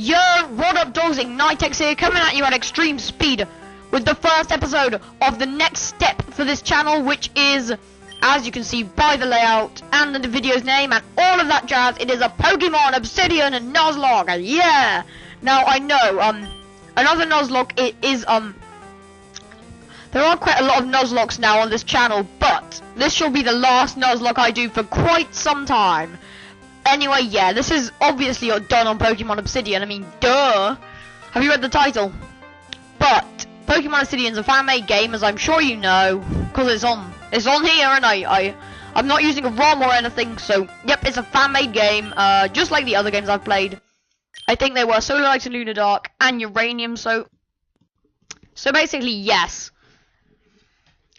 Yo, what up dogs, Ignitex here, coming at you at extreme speed with the first episode of the next step for this channel, which is, as you can see by the layout and the video's name and all of that jazz, it is a Pokémon Obsidian Nuzlocke. Yeah! Now I know, another Nuzlocke, it is, there are quite a lot of Nuzlockes now on this channel, but this shall be the last Nuzlocke I do for quite some time. Anyway, yeah, this is obviously done on Pokémon Obsidian. I mean, duh. Have you read the title? But Pokémon Obsidian's a fan-made game, as I'm sure you know, because it's on here, and I'm not using a ROM or anything. So, yep, it's a fan-made game, just like the other games I've played. I think they were Solar Light and Lunar Dark and Uranium. So basically, yes.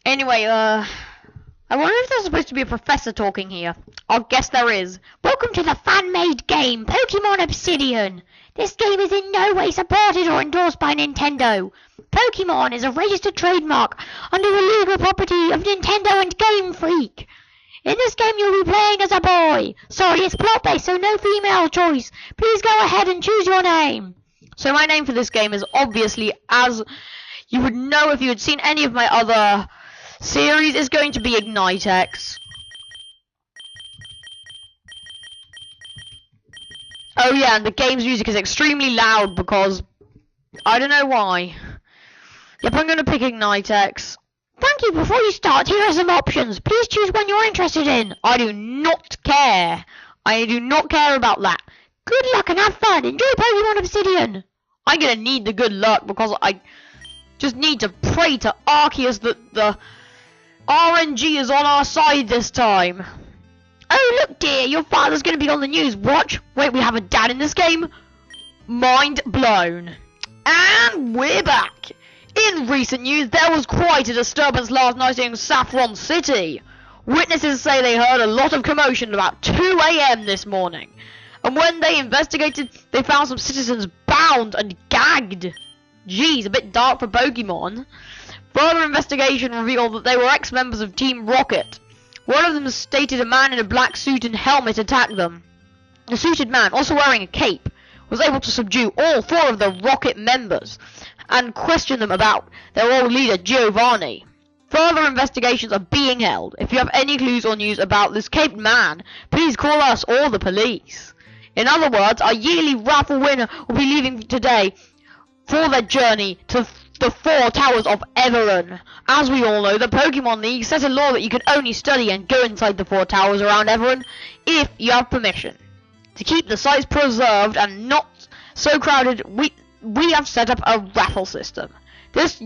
Anyway, I wonder if there's supposed to be a professor talking here. I'll guess there is. Welcome to the fan-made game, Pokémon Obsidian. This game is in no way supported or endorsed by Nintendo. Pokémon is a registered trademark under the legal property of Nintendo and Game Freak. In this game you'll be playing as a boy. Sorry, it's plot-based, so no female choice. Please go ahead and choose your name. So my name for this game is obviously, as you would know if you had seen any of my other series, is going to be Ignitex. Oh yeah, and the game's music is extremely loud because I don't know why. Yep, I'm gonna pick Ignitex. Thank you. Before you start, here are some options. Please choose one you're interested in. I do not care. I do not care about that. Good luck and have fun. Enjoy Pokémon Obsidian. I'm gonna need the good luck because I just need to pray to Arceus that the RNG is on our side this time. Oh, look, dear, your father's going to be on the news. Watch. Wait, we have a dad in this game? Mind blown. And we're back. In recent news, there was quite a disturbance last night in Saffron City. Witnesses say they heard a lot of commotion about 2 AM this morning. And when they investigated, they found some citizens bound and gagged. Geez, a bit dark for Pokemon. Further investigation revealed that they were ex-members of Team Rocket. One of them stated a man in a black suit and helmet attacked them. The suited man, also wearing a cape, was able to subdue all 4 of the Rocket members and question them about their old leader, Giovanni. Further investigations are being held. If you have any clues or news about this caped man, please call us or the police. In other words, our yearly raffle winner will be leaving today for their journey to the 4 towers of Everon. As we all know, the Pokemon League set a law that you can only study and go inside the 4 towers around Everon if you have permission. To keep the sites preserved and not so crowded, we have set up a raffle system. This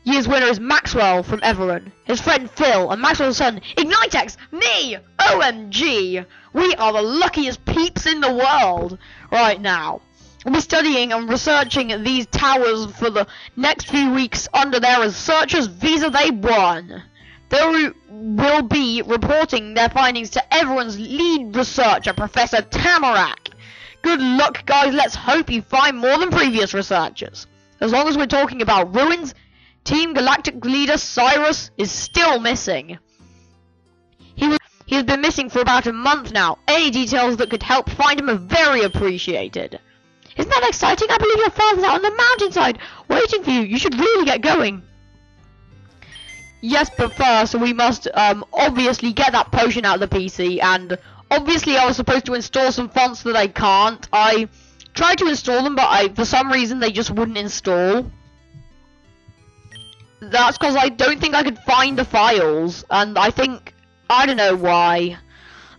year's winner is Maxwell from Everon, his friend Phil, and Maxwell's son, Ignitex, me! OMG! We are the luckiest peeps in the world right now. We'll be studying and researching these towers for the next few weeks under their researchers' visa they won. They will be reporting their findings to everyone's lead researcher, Professor Tamarack. Good luck, guys. Let's hope you find more than previous researchers. As long as we're talking about ruins, Team Galactic leader Cyrus is still missing. He has been missing for about a month now. Any details that could help find him are very appreciated. Isn't that exciting? I believe your father's out on the mountainside waiting for you. You should really get going. Yes, but first we must obviously get that potion out of the PC, and obviously I was supposed to install some fonts that I can't. I tried to install them, but for some reason they just wouldn't install. That's because I don't think I could find the files, and I don't know why.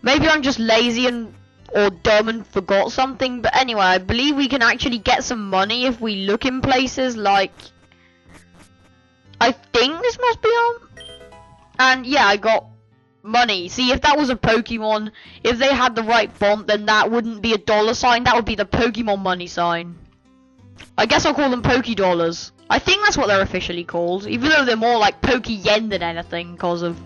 Maybe I'm just lazy or dumb and forgot something, but anyway, I believe we can actually get some money if we look in places like, I think this must be on, and yeah, I got money. See, if that was a Pokemon, if they had the right font, then that wouldn't be a $sign, that would be the Pokemon money sign. I guess I'll call them Poké-Dollars. I think that's what they're officially called, even though they're more like Poké-Yen than anything because of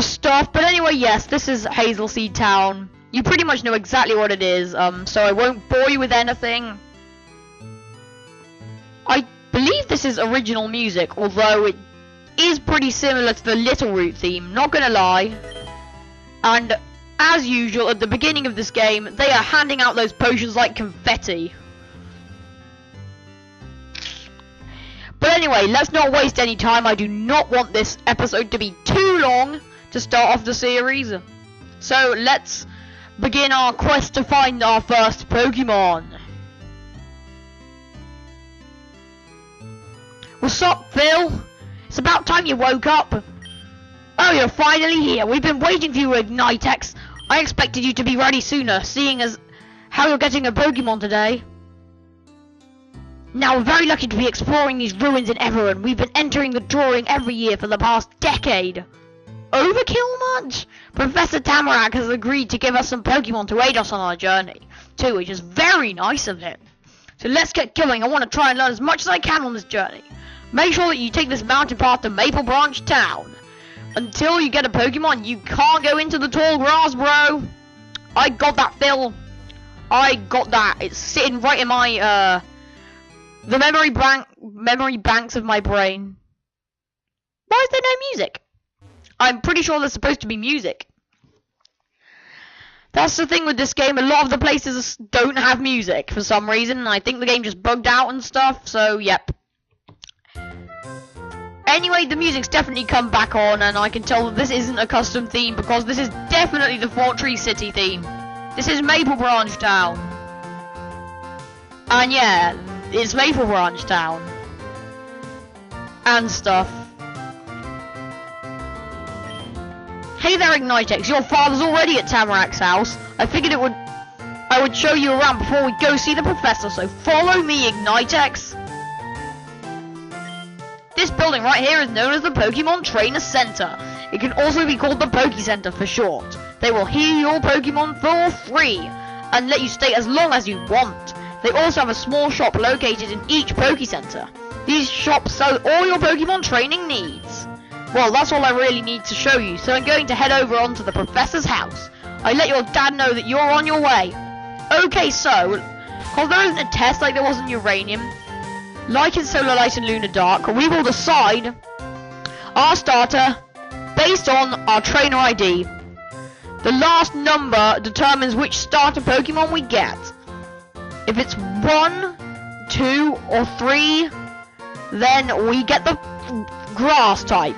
stuff. But anyway, yes, this is Hazel Seed Town. You pretty much know exactly what it is, so I won't bore you with anything. I believe this is original music, although it is pretty similar to the Little Root theme, not gonna lie. And as usual, at the beginning of this game, they are handing out those potions like confetti. But anyway, let's not waste any time. I do not want this episode to be too long to start off the series. So let's begin our quest to find our first Pokemon. What's up, Phil? It's about time you woke up. Oh, you're finally here. We've been waiting for you, Ignitex. I expected you to be ready sooner, seeing as how you're getting a Pokemon today. Now, we're very lucky to be exploring these ruins in Everon. We've been entering the drawing every year for the past decade. Overkill much? Professor Tamarack has agreed to give us some Pokemon to aid us on our journey, too, which is very nice of him. So let's get going. I want to try and learn as much as I can on this journey. Make sure that you take this mountain path to Maple Branch Town. Until you get a Pokemon, you can't go into the tall grass, bro. I got that, Phil. I got that. It's sitting right in my, the memory banks of my brain. Why is there no music? I'm pretty sure there's supposed to be music. That's the thing with this game. A lot of the places don't have music for some reason. And I think the game just bugged out and stuff. So, yep. Anyway, the music's definitely come back on. And I can tell that this isn't a custom theme. Because this is definitely the Fort Tree City theme. This is Maple Branch Town. And yeah, it's Maple Branch Town. And stuff. Hey there, Ignitex. Your father's already at Tamarack's house. I figured I would show you around before we go see the professor, so follow me, Ignitex. This building right here is known as the Pokemon Trainer Center. It can also be called the Poke Center for short. They will heal your Pokemon for free and let you stay as long as you want. They also have a small shop located in each Poke Center. These shops sell all your Pokemon training needs. Well, that's all I really need to show you, so I'm going to head over onto the professor's house. I let your dad know that you're on your way. Okay, so, because there isn't a test like there was in Uranium, like in Solar Light and Lunar Dark, we will decide our starter based on our trainer ID. The last number determines which starter Pokemon we get. If it's 1, 2, or 3, then we get the grass type.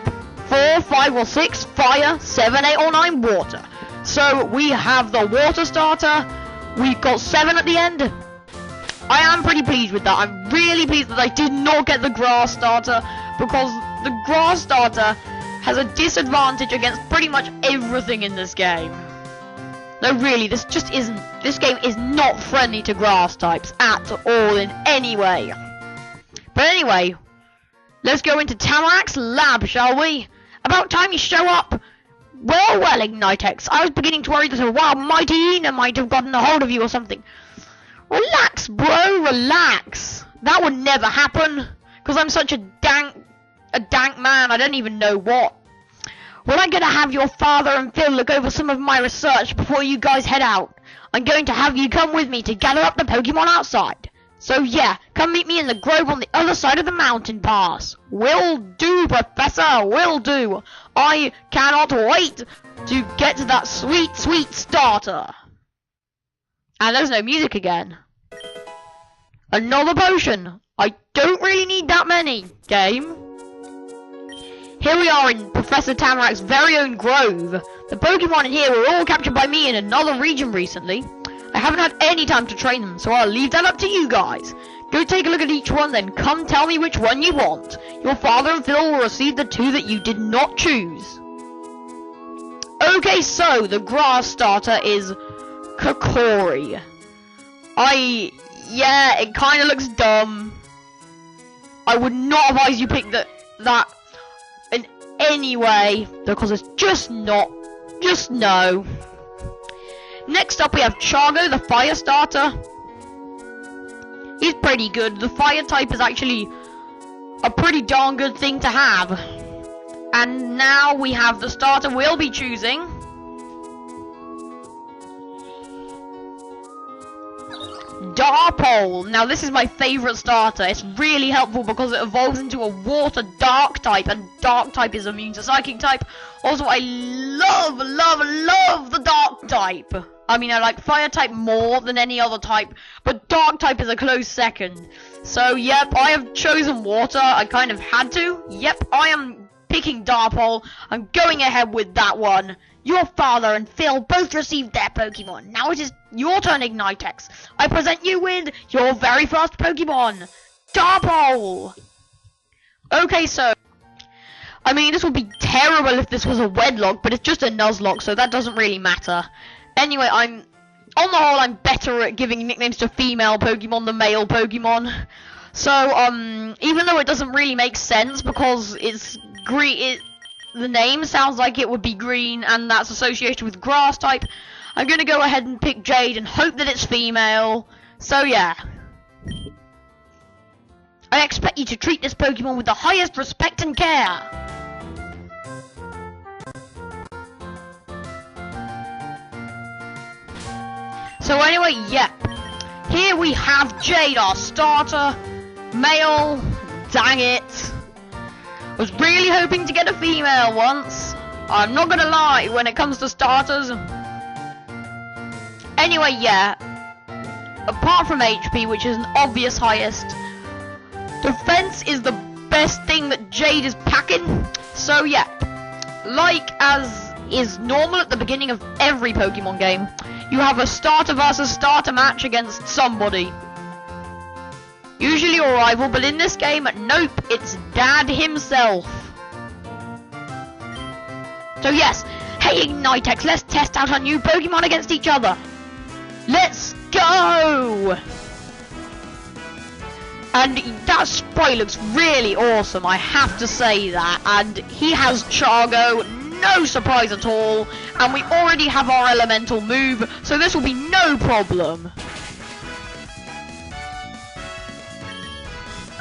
4, 5, or 6, fire. 7, 8, or 9, water. So we have the water starter. We've got 7 at the end. I am pretty pleased with that. I'm really pleased that I did not get the grass starter, because the grass starter has a disadvantage against pretty much everything in this game. No, really, this game is not friendly to grass types at all in any way. But anyway, let's go into Tamarack's lab, shall we? About time you show up. Well, Ignitex, I was beginning to worry that a wild mighty hyena might have gotten a hold of you or something. Relax, bro, relax. That would never happen, because I'm such a dank man, I don't even know what. Well, I'm going to have your father and Phil look over some of my research before you guys head out. I'm going to have you come with me to gather up the Pokemon outside. So yeah, come meet me in the grove on the other side of the mountain pass. Will do, Professor, will do. I cannot wait to get to that sweet, sweet starter. And there's no music again. Another potion. I don't really need that many, game. Here we are in Professor Tamarack's very own grove. The Pokemon in here were all captured by me in another region recently. I haven't had any time to train them, so I'll leave that up to you guys. Go take a look at each one, then come tell me which one you want. Your father and Phil will receive the 2 that you did not choose. Okay, so the grass starter is Kokori. Yeah, it kind of looks dumb. I would not advise you pick that in any way, because it's just no. Next up we have Chargo, the fire starter. He's pretty good. The fire type is actually a pretty darn good thing to have. And now we have the starter we'll be choosing. Darpole. Now this is my favourite starter. It's really helpful because it evolves into a water dark type, and dark type is immune to psychic type. Also, I love the dark type. I mean, I like fire type more than any other type, but dark type is a close second. So, yep, I have chosen water. I kind of had to. Yep, I am picking Darpole. I'm going ahead with that one. Your father and Phil both received their Pokemon. Now it is your turn, Ignitex. I present you with your very first Pokemon, Darpole. Okay, so, I mean, this would be terrible if this was a wedlock, but it's just a Nuzlocke, so that doesn't really matter. Anyway, on the whole, I'm better at giving nicknames to female Pokemon than male Pokemon. So, even though it doesn't really make sense because it's green, the name sounds like it would be green, and that's associated with grass type, I'm gonna go ahead and pick Jade and hope that it's female. So, yeah. I expect you to treat this Pokemon with the highest respect and care. So anyway, yep. Here we have Jade, our starter. Male. Dang it. Was really hoping to get a female once. I'm not gonna lie when it comes to starters. Anyway, yeah. Apart from HP, which is an obvious highest, defense is the best thing that Jade is packing. So yeah. Like as is normal at the beginning of every Pokemon game, you have a starter versus starter match against somebody. Usually your rival, but in this game, nope, it's Dad himself. So yes, hey Ignitex, let's test out our new Pokemon against each other. Let's go! And that sprite looks really awesome, I have to say that. And he has Chargo, no surprise at all. And we already have our elemental move, so this will be no problem.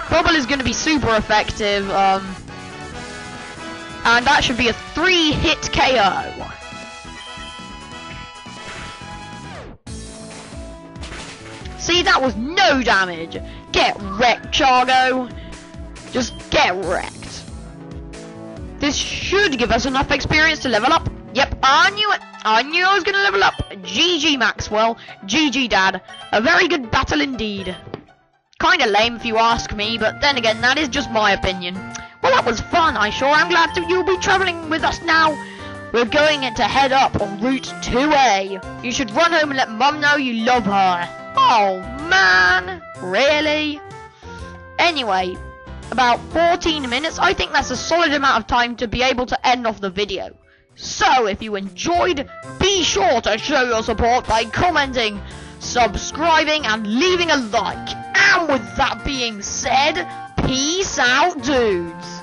Bubble is going to be super effective, and that should be a 3-hit KO. See, that was no damage. Get wrecked, Chargo. Just get wrecked. This should give us enough experience to level up. Yep, I knew it. I knew I was going to level up. GG, Maxwell. GG, Dad. A very good battle indeed. Kinda lame if you ask me, but then again, that is just my opinion. Well, that was fun. I sure am glad that you'll be travelling with us now. We're going to head up on Route 2A. You should run home and let Mum know you love her. Oh, man. Really? Anyway, about 14 minutes. I think that's a solid amount of time to be able to end off the video. So, if you enjoyed, be sure to show your support by commenting, subscribing, and leaving a like. And with that being said, peace out, dudes.